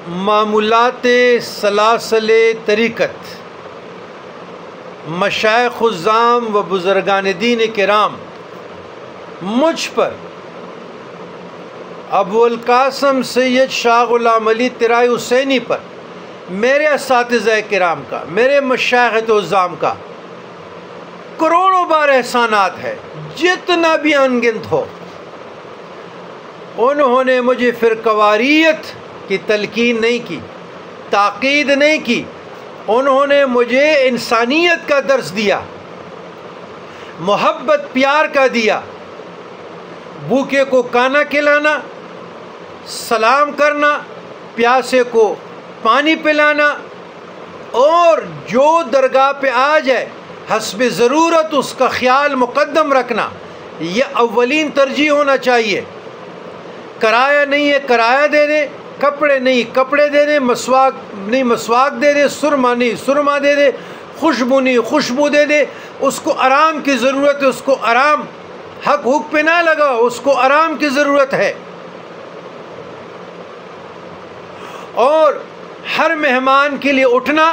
معمولات سلاسل طریقت، مشائخ الظام و بزرگان دین کرام مجھ پر ابو القاسم سید شاہ غلام علی طرائی حسینی پر، میرے اساتذہ کرام کا، میرے مشائخ الظام کا کروڑوں بار احسانات ہے، جتنا بھی انگنت ہو۔ انہوں نے مجھے فرقواریت کی تلقین نہیں کی، تاکید نہیں کی، انہوں نے مجھے انسانیت کا درس دیا، محبت پیار کا دیا، بھوکے کو کھانا کھلانا، سلام کرنا، پیاسے کو پانی پلانا، اور جو درگاہ پہ آ جائے حسب ضرورت اس کا خیال مقدم رکھنا، یہ اولین ترجیح ہونا چاہیے۔ کرایہ نہیں ہے کرایہ دے دے، کپڑے نہیں کپڑے دے دے، مسواک نہیں مسواک دے دے، سرما نہیں سرما دے دے، خوشبو نہیں خوشبو دے دے۔ اس کو آرام کی ضرورت ہے، اس کو آرام، حق حق پہ نہ لگا، اس کو آرام کی ضرورت ہے۔ اور ہر مہمان کے لیے اٹھنا،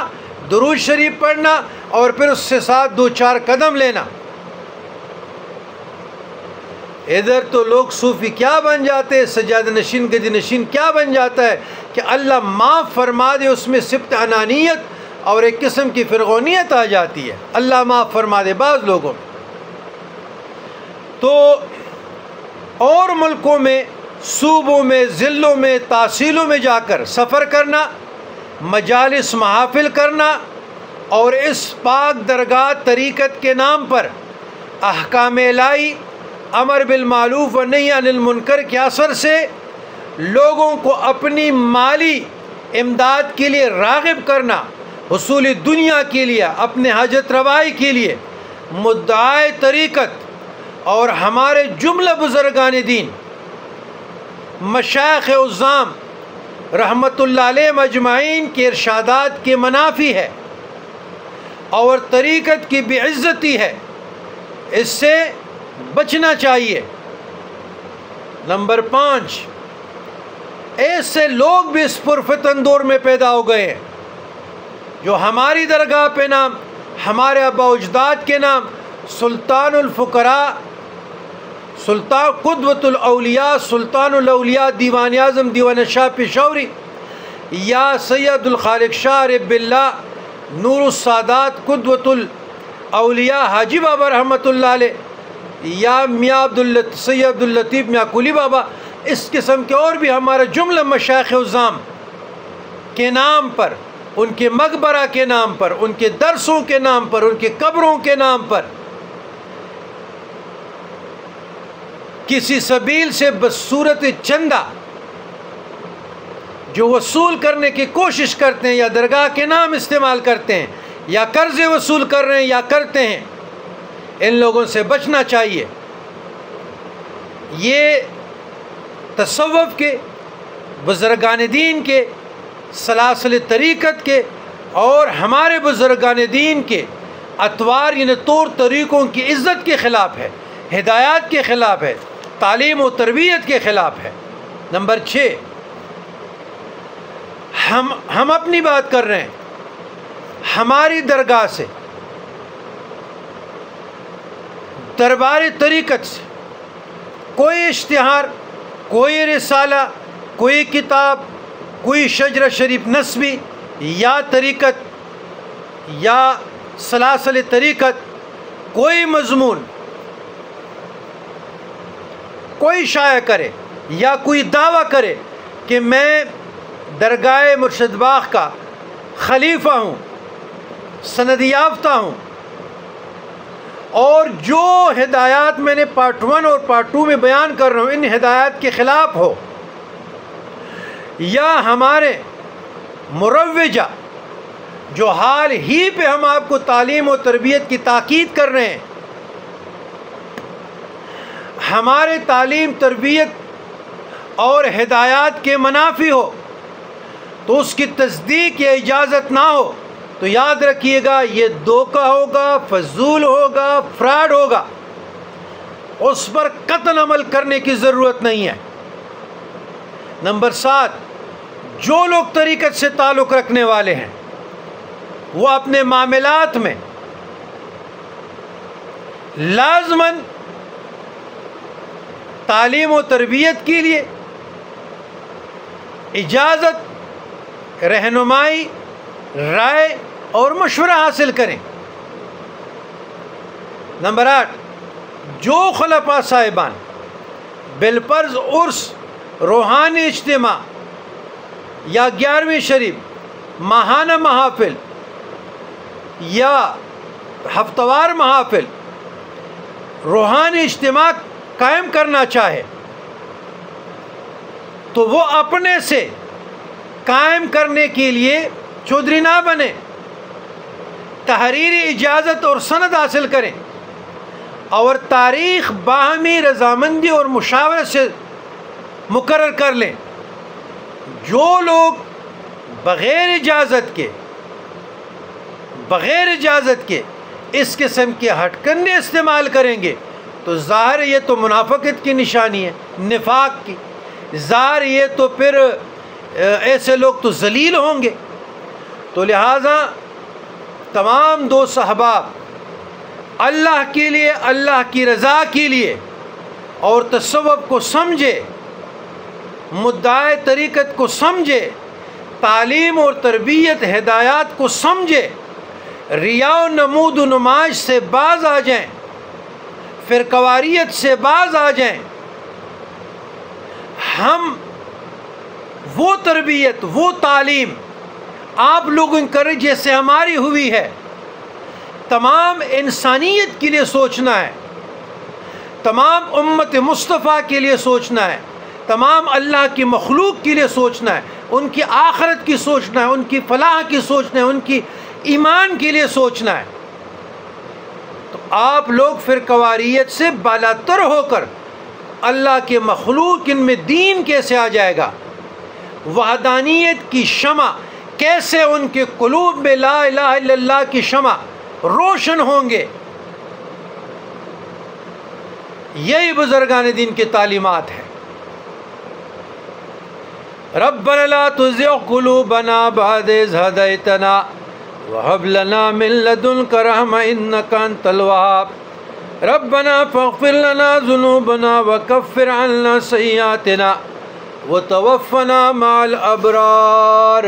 درود شریف پڑھنا، اور پھر اس سے ساتھ 2-4 قدم لینا۔ ادھر تو لوگ صوفی کیا بن جاتے ہیں، سجادہ نشین گدی نشین کیا بن جاتا ہے کہ اللہ معاف فرما دے، اس میں صفت انانیت اور ایک قسم کی فرعونیت آ جاتی ہے، اللہ معاف فرما دے بعض لوگوں۔ تو اور ملکوں میں، صوبوں میں، ضلعوں میں، تحصیلوں میں جا کر سفر کرنا، مجالس محافل کرنا، اور اس پاک درگاہ طریقت کے نام پر احکام الہی، امر بالمعروف و نہی عن المنکر کے اثر سے لوگوں کو اپنی مالی امداد کے لیے راغب کرنا، حصول دنیا کے لیے، اپنے حاجت روائی کے لیے مدعائے طریقت اور ہمارے جملہ بزرگان دین، مشائخ الظام رحمت اللہ علیہ مجمعین کے ارشادات کے منافی ہے اور طریقت کی بے عزتی ہے، اس سے بچنا چاہیے۔ نمبر 5، ایسے لوگ بھی اس پرفتن دور میں پیدا ہو گئے ہیں جو ہماری درگاہ پہ نام، ہمارے آباء و اجداد کے نام سلطان الفقراء، سلطان قدوۃ الاولیاء، سلطان الاولیاء دیوان اعظم دیوان شاہ پشاوری، یا سید الخالق شاہ رب اللہ نور السادات قدوۃ الاولیاء حاجی بابا رحمۃ اللہ علیہ، یا میاں سید عبداللطیف میاں کلی بابا، اس قسم کے اور بھی ہمارے جملہ مشائخ الظام کے نام پر، ان کے مقبرہ کے نام پر، ان کے درسوں کے نام پر، ان کے قبروں کے نام پر کسی سبیل سے بصورت چندہ جو وصول کرنے کی کوشش کرتے ہیں، یا درگاہ کے نام استعمال کرتے ہیں، یا قرض وصول کر رہے ہیں یا کرتے ہیں، ان لوگوں سے بچنا چاہیے۔ یہ تصوف کے، بزرگان دین کے، سلاسل طریقت کے اور ہمارے بزرگان دین کے اطوار یعنی طور طریقوں کی عزت کے خلاف ہے، ہدایات کے خلاف ہے، تعلیم و تربیت کے خلاف ہے۔ نمبر 6، ہم اپنی بات کر رہے ہیں، ہماری درگاہ سے، دربار طریقت سے کوئی اشتہار، کوئی رسالہ، کوئی کتاب، کوئی شجرہ شریف نسبی یا طریقت یا سلاسل طریقت، کوئی مضمون کوئی شائع کرے یا کوئی دعویٰ کرے کہ میں درگاہ مرشد باغ کا خلیفہ ہوں، سند یافتہ ہوں، اور جو ہدایات میں نے پارٹ 1 اور پارٹ 2 میں بیان کر رہا ہوں ان ہدایات کے خلاف ہو، یا ہمارے مروجہ جو حال ہی پہ ہم آپ کو تعلیم و تربیت کی تاکید کر رہے ہیں، ہمارے تعلیم تربیت اور ہدایات کے منافی ہو، تو اس کی تصدیق یا اجازت نہ ہو، تو یاد رکھیے گا یہ دھوکہ ہوگا، فضول ہوگا، فراڈ ہوگا، اس پر قطعاً عمل کرنے کی ضرورت نہیں ہے۔ نمبر 7، جو لوگ طریقت سے تعلق رکھنے والے ہیں وہ اپنے معاملات میں لازماً تعلیم و تربیت کے لیے اجازت، رہنمائی، رائے اور مشورہ حاصل کریں۔ نمبر 8، جو خلفاء صاحبان بالفرض عرس، روحانی اجتماع یا 11ویں شریف، ماہانہ محافل یا ہفتہ وار محافل، روحانی اجتماع قائم کرنا چاہے تو وہ اپنے سے قائم کرنے کے لیے چودھری نہ بنے، تحریری اجازت اور سند حاصل کریں اور تاریخ باہمی رضامندی اور مشاورت سے مقرر کر لیں۔ جو لوگ بغیر اجازت کے اس قسم کے ہٹ کرنے استعمال کریں گے تو ظاہر یہ تو منافقت کی نشانی ہے، نفاق کی، ظاہر یہ تو پھر ایسے لوگ تو ذلیل ہوں گے۔ تو لہٰذا تمام دوست احباب اللہ کے لیے، اللہ کی رضا کے لیے اور تصوف کو سمجھے، مدعائے طریقت کو سمجھے، تعلیم اور تربیت ہدایات کو سمجھے، ریا و نمود و نمائش سے باز آ جائیں، فرقواریت سے باز آ جائیں۔ ہم وہ تربیت، وہ تعلیم آپ لوگوں کریں جیسے ہماری ہوئی ہے، تمام انسانیت کے لیے سوچنا ہے، تمام امت مصطفیٰ کے لیے سوچنا ہے، تمام اللہ کی مخلوق کے لیے سوچنا ہے، ان کی آخرت کی سوچنا ہے، ان کی فلاح کی سوچنا ہے، ان کی ایمان کے لیے سوچنا ہے۔ تو آپ لوگ فرقواریت سے بالاتر ہو کر اللہ کے مخلوق ان میں دین کیسے آ جائے گا، وحدانیت کی شمع کیسے ان کے قلوب میں لا الہ الا اللہ کی شمع روشن ہوں گے، یہی بزرگان دین کی تعلیمات ہے۔ ربنا لا تزغ قلوبنا بعد إذ هديتنا وهب لنا من لدنك رحمة إنك أنت الوهاب ربنا فاغفر لنا ذنوبنا وكفر عنا سيئاتنا وتوفنا مع الأبرار۔